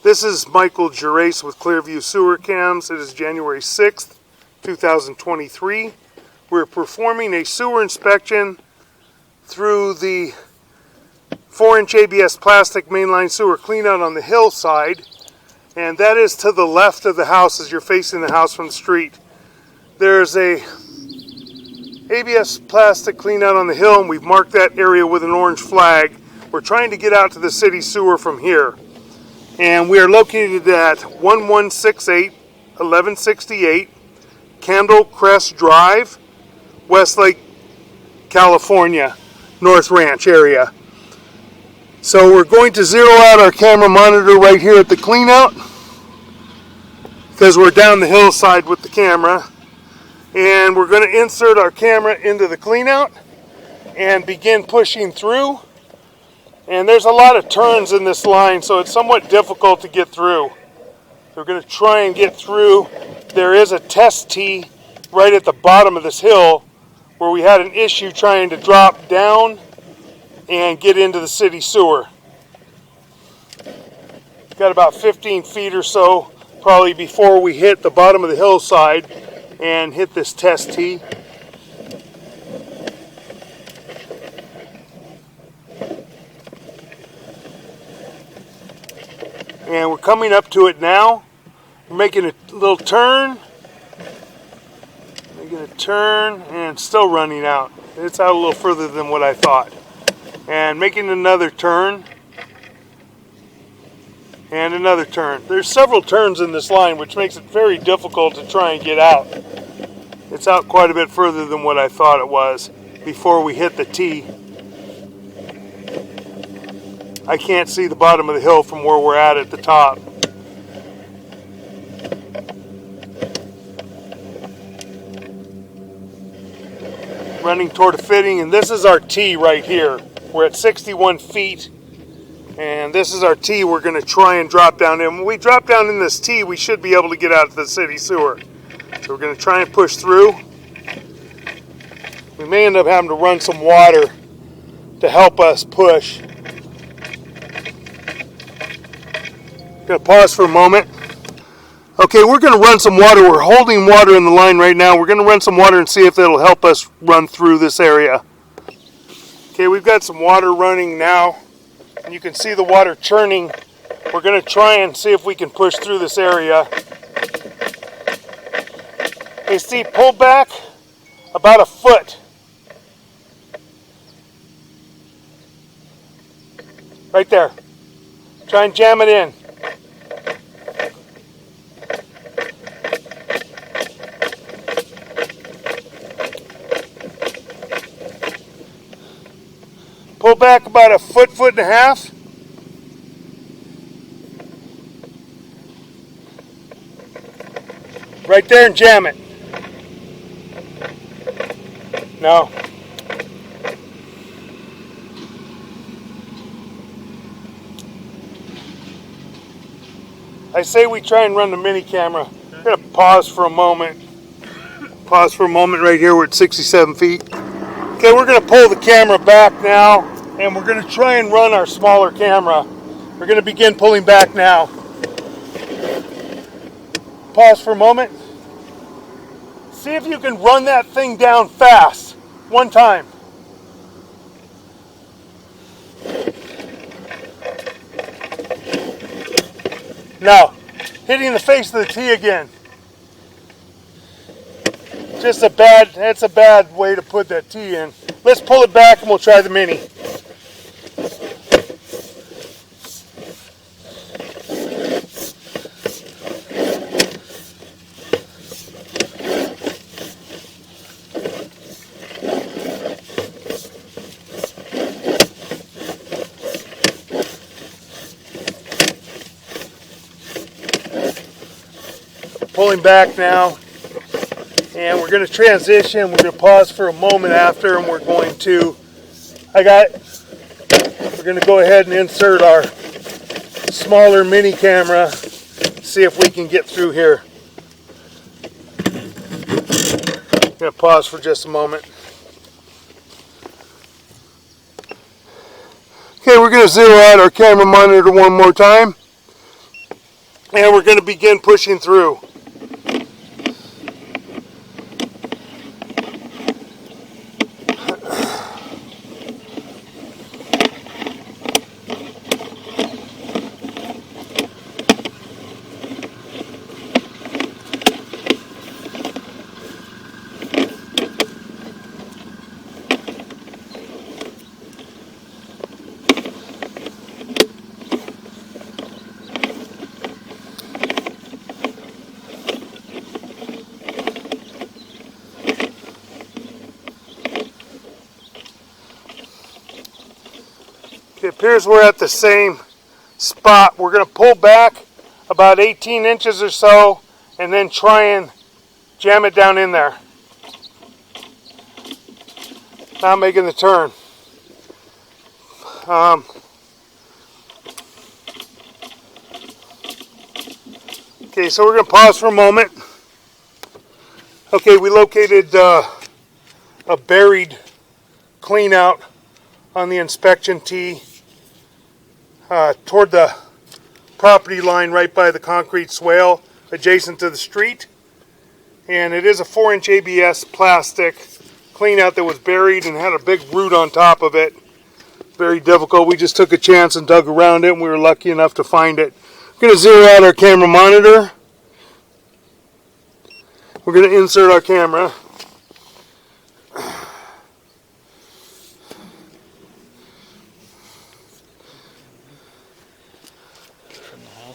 This is Michael Gerace with Clearview Sewer Cams. It is January 6th, 2023. We're performing a sewer inspection through the 4-inch ABS plastic mainline sewer cleanout on the hillside, and that is to the left of the house as you're facing the house from the street. There's a ABS plastic cleanout on the hill, and we've marked that area with an orange flag. We're trying to get out to the city sewer from here. And we are located at 1168 1168 Candlecrest Drive, Westlake, California, North Ranch area. So we're going to zero out our camera monitor right here at the cleanout because we're down the hillside with the camera. And we're going to insert our camera into the cleanout and begin pushing through. And there's a lot of turns in this line, so it's somewhat difficult to get through. We're going to try and get through. There is a test tee right at the bottom of this hill where we had an issue trying to drop down and get into the city sewer. Got about 15 feet or so probably before we hit the bottom of the hillside and hit this test tee. And we're coming up to it now. We're making a little turn. Making a turn and still running out. It's out a little further than what I thought. And making another turn. And another turn. There's several turns in this line, which makes it very difficult to try and get out. It's out quite a bit further than what I thought it was before we hit the tee. I can't see the bottom of the hill from where we're at the top. Running toward a fitting, and this is our tee right here. We're at 61 feet, and this is our tee we're going to try and drop down in. When we drop down in this tee, we should be able to get out to the city sewer. So we're going to try and push through. We may end up having to run some water to help us push. Going to pause for a moment. Okay, we're going to run some water. We're holding water in the line right now. We're going to run some water and see if that'll help us run through this area. Okay, we've got some water running now, and you can see the water churning. We're going to try and see if we can push through this area. Hey Steve, pull back about a foot. Right there. Try and jam it in. Pull back about a foot, foot and a half. Right there and jam it. No. I say we try and run the mini camera. I'm going to pause for a moment. Pause for a moment right here. We're at 67 feet. Okay, we're going to pull the camera back now, and we're going to try and run our smaller camera. We're going to begin pulling back now. Pause for a moment. See if you can run that thing down fast. One time. Now, hitting the face of the tee again. That's a bad way to put that tee in. Let's pull it back and we'll try the mini. Pulling back now, and we're going to transition. We're going to pause for a moment after, and we're going to go ahead and insert our smaller mini camera, see if we can get through here. I'm going to pause for just a moment. Okay, we're going to zero out our camera monitor one more time. And we're going to begin pushing through. It appears we're at the same spot. We're going to pull back about 18 inches or so and then try and jam it down in there. Now I'm making the turn. Okay, so we're going to pause for a moment. Okay, we located a buried clean out on the inspection tee toward the property line right by the concrete swale adjacent to the street. And it is a 4-inch ABS plastic clean out that was buried and had a big root on top of it. Very difficult. We just took a chance and dug around it and we were lucky enough to find it. We're going to zero out our camera monitor. We're going to insert our camera.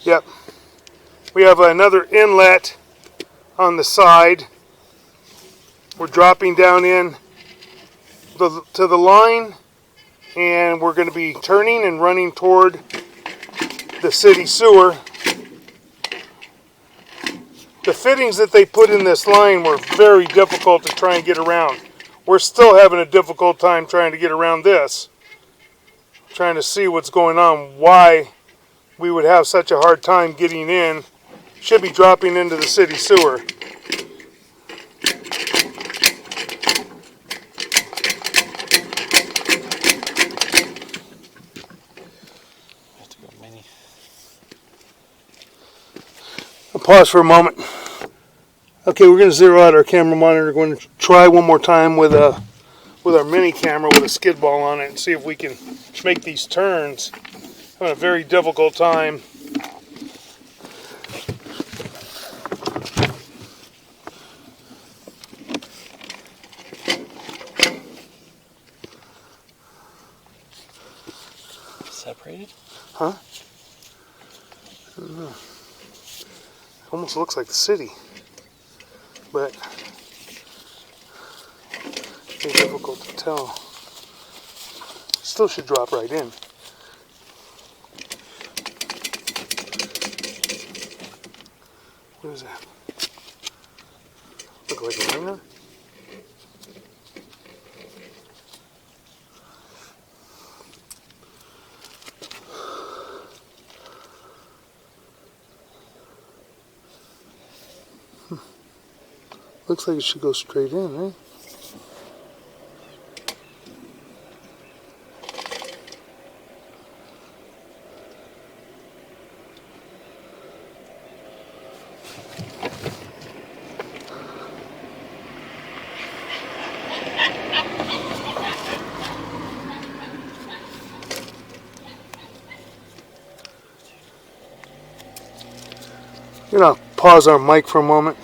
Yep. We have another inlet on the side. We're dropping down in to the line, and we're going to be turning and running toward the city sewer. The fittings that they put in this line were very difficult to try and get around. We're still having a difficult time trying to get around this. Trying to see what's going on, why we would have such a hard time getting in. Should be dropping into the city sewer. I'll pause for a moment. Okay, we're going to zero out our camera monitor. We're going to try one more time with our mini camera with a skid ball on it and see if we can make these turns. I'm having a very difficult time. Separated? Huh? I don't know. Almost looks like the city, but it's very difficult to tell. Still should drop right in. What is that? Look like a liner? Looks like it should go straight in, right? I'm gonna pause our mic for a moment.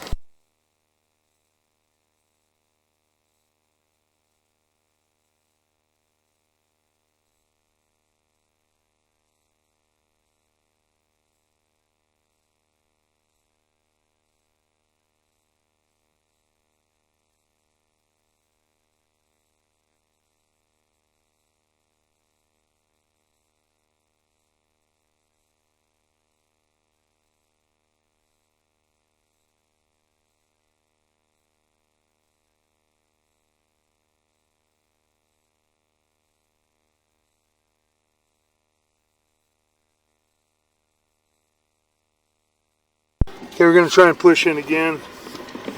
Okay, we're going to try and push in again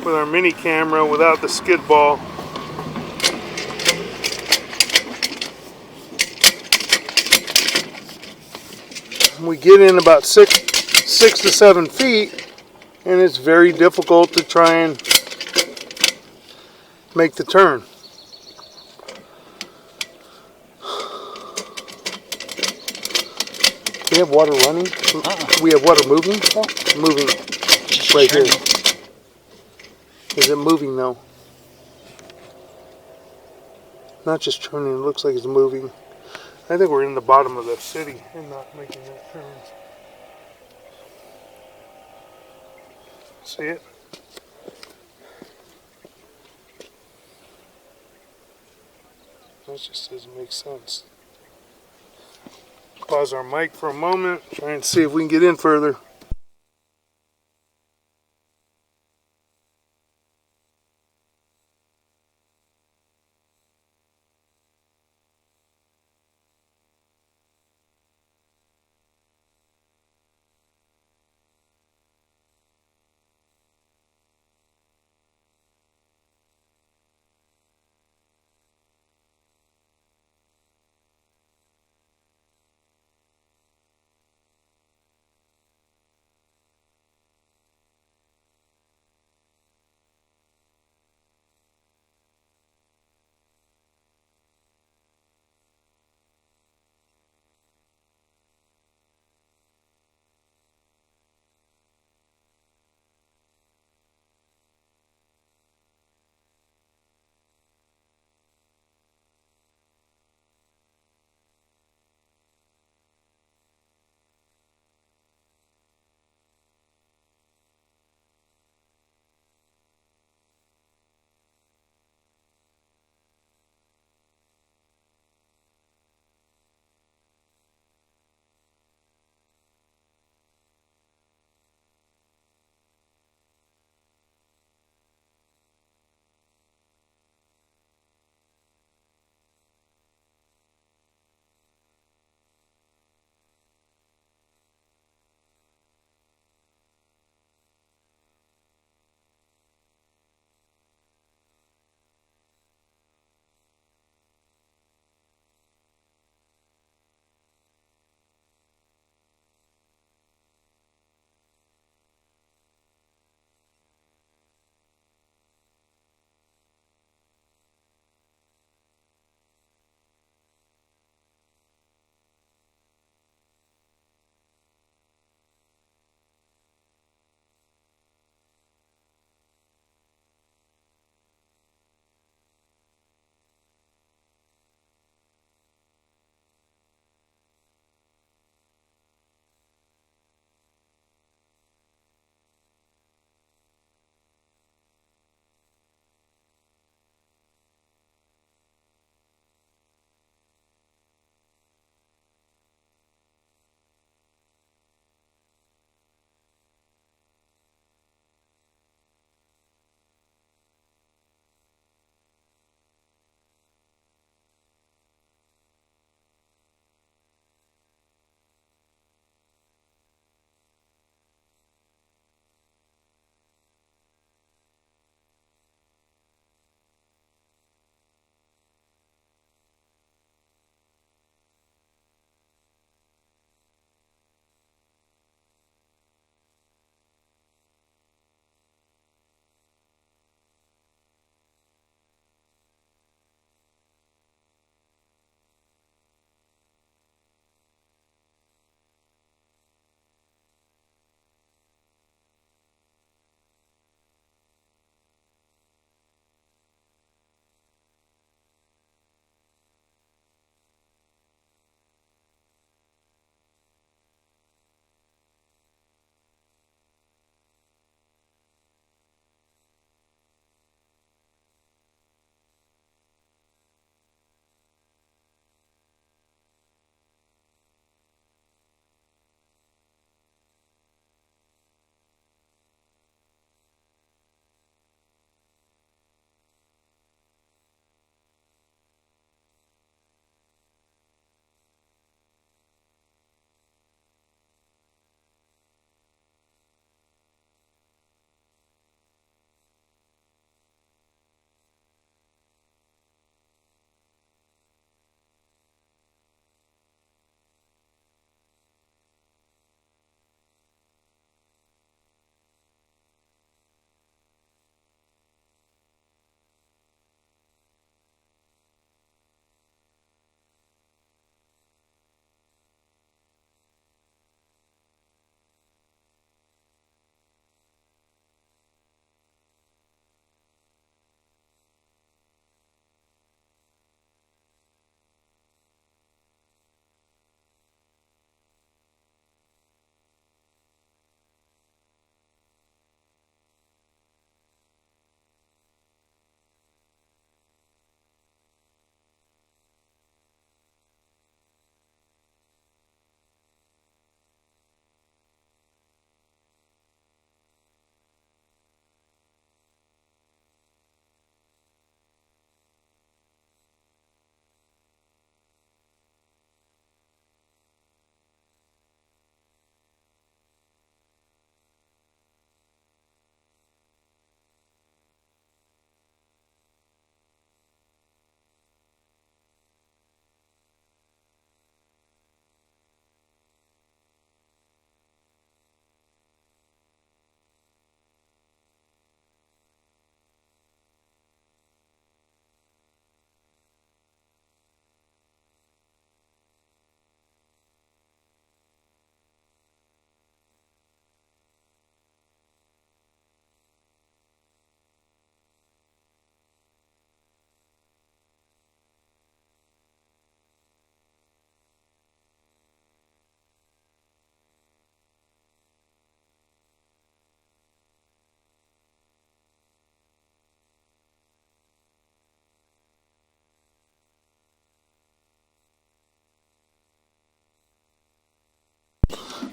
with our mini camera without the skid ball. We get in about 6 6 to 7 feet, and it's very difficult to try and make the turn. We have water running? We have water moving? Moving right here. Is it moving though? Not just turning, it looks like it's moving. I think we're in the bottom of the city and not making that turn. See it? That just doesn't make sense. Pause our mic for a moment, try and see if we can get in further.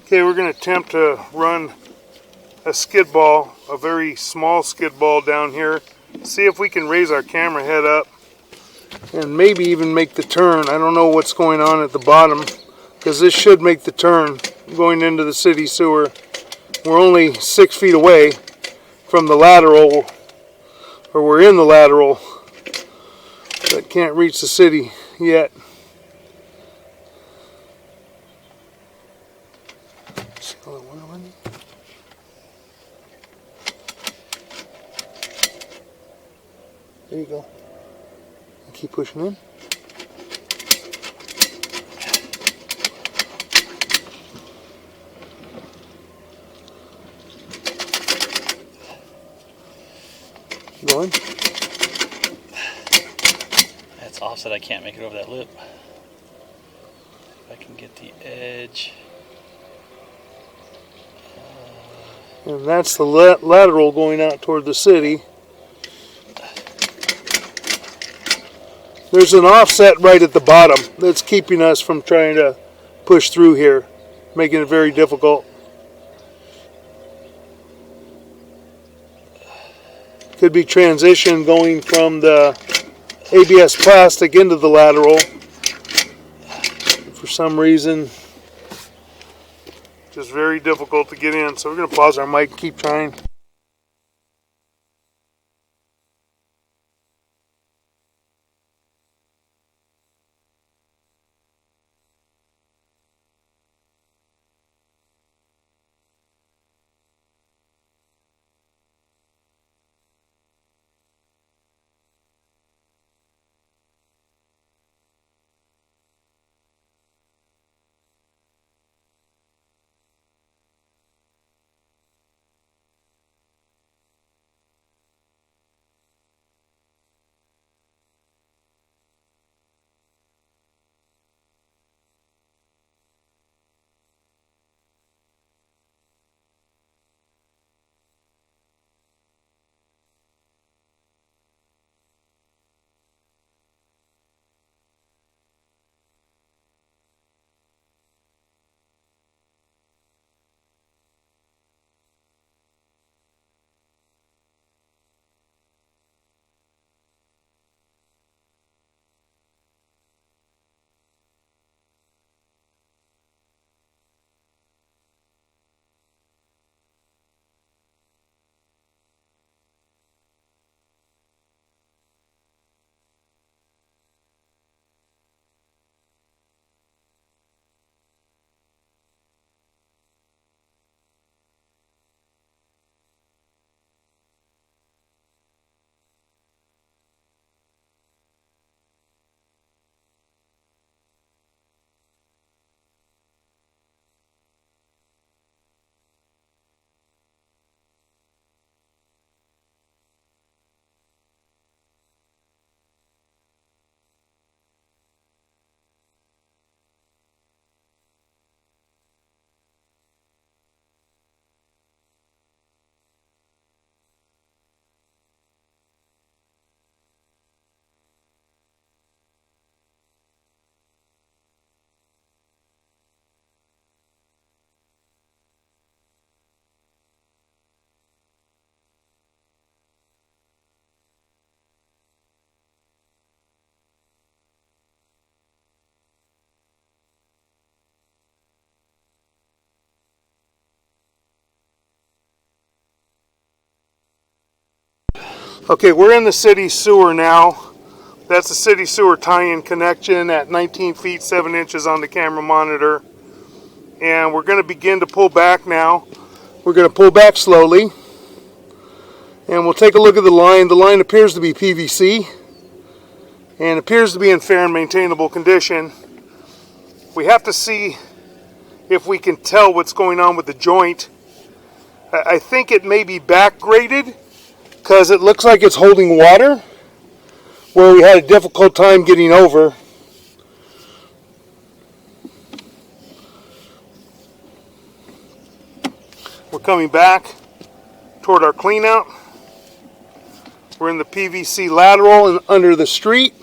Okay, we're going to attempt to run a skid ball, a very small skid ball down here. See if we can raise our camera head up and maybe even make the turn. I don't know what's going on at the bottom, because this should make the turn going into the city sewer. We're only 6 feet away from the lateral, or we're in the lateral, but can't reach the city yet. There you go. Keep pushing in. Going. That's offset. I can't make it over that lip. If I can get the edge. And that's the lateral going out toward the city. There's an offset right at the bottom that's keeping us from trying to push through here, making it very difficult. Could be transition going from the ABS plastic into the lateral. For some reason, just very difficult to get in. So we're going to pause our mic and keep trying. Okay, we're in the city sewer now. That's the city sewer tie-in connection at 19 feet 7 inches on the camera monitor. And we're going to begin to pull back now. We're going to pull back slowly. And we'll take a look at the line. The line appears to be PVC and appears to be in fair and maintainable condition. We have to see if we can tell what's going on with the joint. I think it may be back graded, because it looks like it's holding water where we had a difficult time getting over. We're coming back toward our clean out. We're in the PVC lateral and under the street.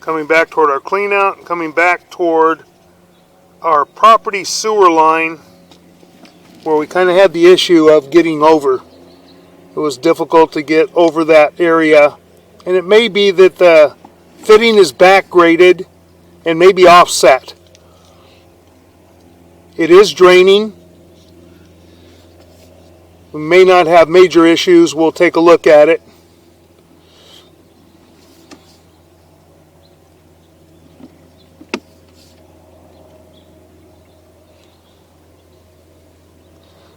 coming back toward our clean out, coming back toward our property sewer line, where we kind of had the issue of getting over. It was difficult to get over that area, and it may be that the fitting is back graded and maybe offset. It is draining. We may not have major issues. We'll take a look at it.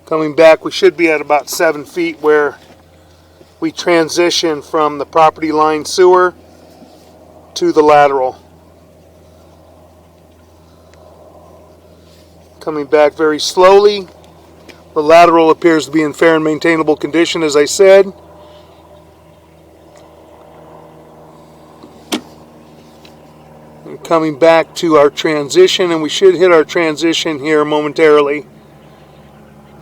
Coming back, we should be at about 7 feet where we transition from the property line sewer to the lateral. Coming back very slowly. The lateral appears to be in fair and maintainable condition, as I said. And coming back to our transition, and we should hit our transition here momentarily.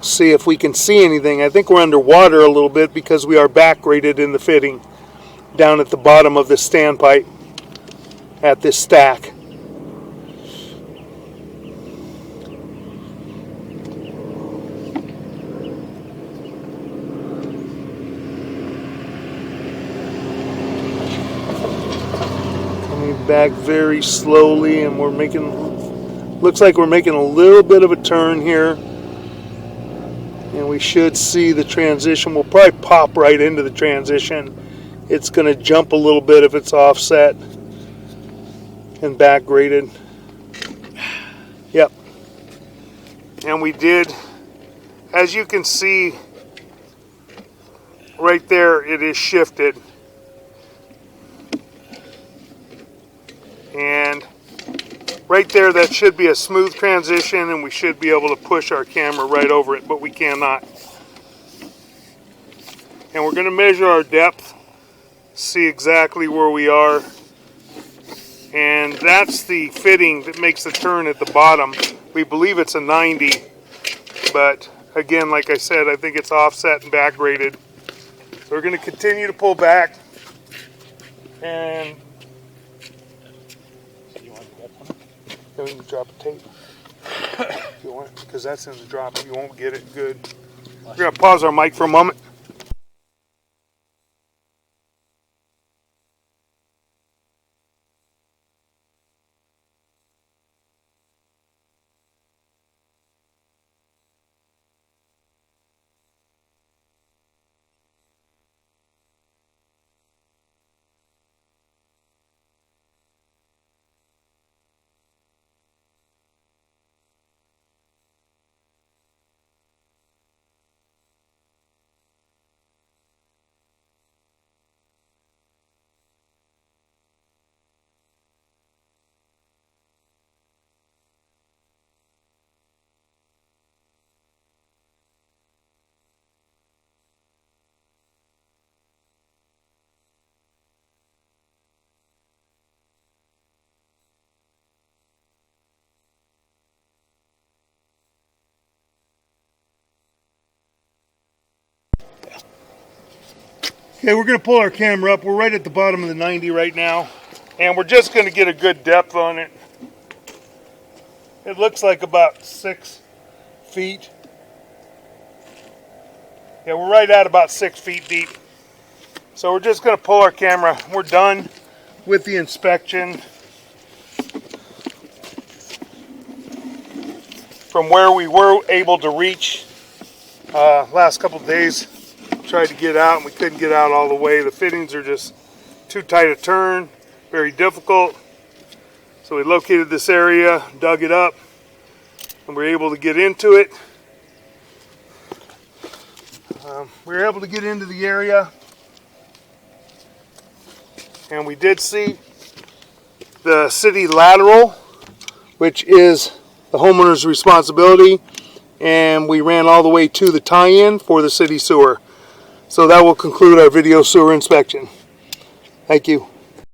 See if we can see anything. I think we're underwater a little bit because we are back graded in the fitting down at the bottom of the standpipe at this stack. Coming back very slowly, and we're making, looks like we're making a little bit of a turn here. And we should see the transition. We'll probably pop right into the transition. It's going to jump a little bit if it's offset and back graded. Yep. And we did, as you can see right there, it is shifted. And right there, that should be a smooth transition, and we should be able to push our camera right over it, but we cannot. And we're going to measure our depth, see exactly where we are. And that's the fitting that makes the turn at the bottom. We believe it's a 90, but again, like I said, I think it's offset and back graded. So we're going to continue to pull back. And we can drop a tape if you want, because that's in the drop. You won't get it good. We're going to pause our mic for a moment. Okay, we're going to pull our camera up. We're right at the bottom of the 90 right now, and we're just going to get a good depth on it. It looks like about 6 feet. Yeah, we're right at about 6 feet deep. So we're just going to pull our camera. We're done with the inspection. From where we were able to reach last couple of days, tried to get out and we couldn't get out all the way. The fittings are just too tight a turn, very difficult. So we located this area, dug it up, and we were able to get into it. We were able to get into the area, and we did see the city lateral, which is the homeowner's responsibility, and we ran all the way to the tie-in for the city sewer. So that will conclude our video sewer inspection. Thank you.